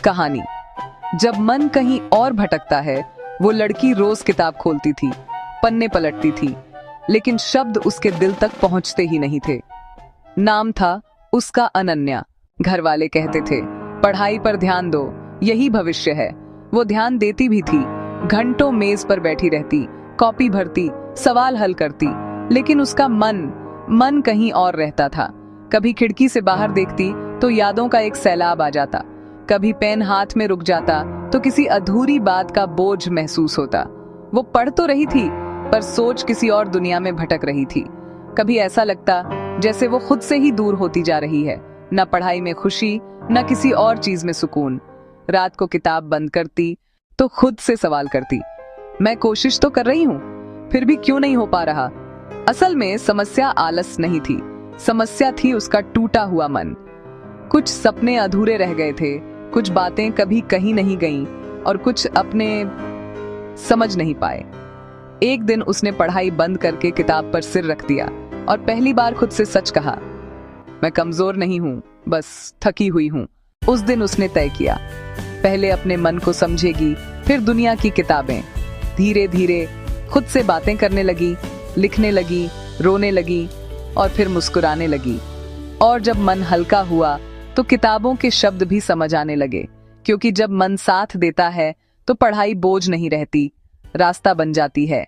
कहानी। जब मन कहीं और भटकता है, वो लड़की रोज किताब खोलती थी, पन्ने पलटती थी, लेकिन शब्द उसके दिल तक पहुंचते ही नहीं थे। नाम था उसका अनन्या। घर वाले कहते थे, पढ़ाई पर ध्यान दो, यही भविष्य है। वो ध्यान देती भी थी, घंटों मेज पर बैठी रहती, कॉपी भरती, सवाल हल करती, लेकिन उसका मन कहीं और रहता था। कभी खिड़की से बाहर देखती तो यादों का एक सैलाब आ जाता, कभी पेन हाथ में रुक जाता तो किसी अधूरी बात का बोझ महसूस होता। वो पढ़ तो रही थी, पर सोच किसी और दुनिया में भटक रही थी। कभी ऐसा लगता जैसे वो खुद से ही दूर होती जा रही है, न पढ़ाई में खुशी, न किसी और चीज में सुकून। रात को किताब बंद करती तो खुद से सवाल करती, मैं कोशिश तो कर रही हूँ, फिर भी क्यों नहीं हो पा रहा। असल में समस्या आलस नहीं थी, समस्या थी उसका टूटा हुआ मन। कुछ सपने अधूरे रह गए थे, कुछ बातें कभी कहीं नहीं गईं, और कुछ अपने समझ नहीं पाए। एक दिन उसने पढ़ाई बंद करके किताब पर सिर रख दिया और पहली बार खुद से सच कहा, मैं कमजोर नहीं हूं, बस थकी हुई हूं। उस दिन उसने तय किया, पहले अपने मन को समझेगी, फिर दुनिया की किताबें। धीरे धीरे खुद से बातें करने लगी, लिखने लगी, रोने लगी और फिर मुस्कुराने लगी। और जब मन हल्का हुआ तो किताबों के शब्द भी समझ आने लगे, क्योंकि जब मन साथ देता है तो पढ़ाई बोझ नहीं रहती, रास्ता बन जाती है।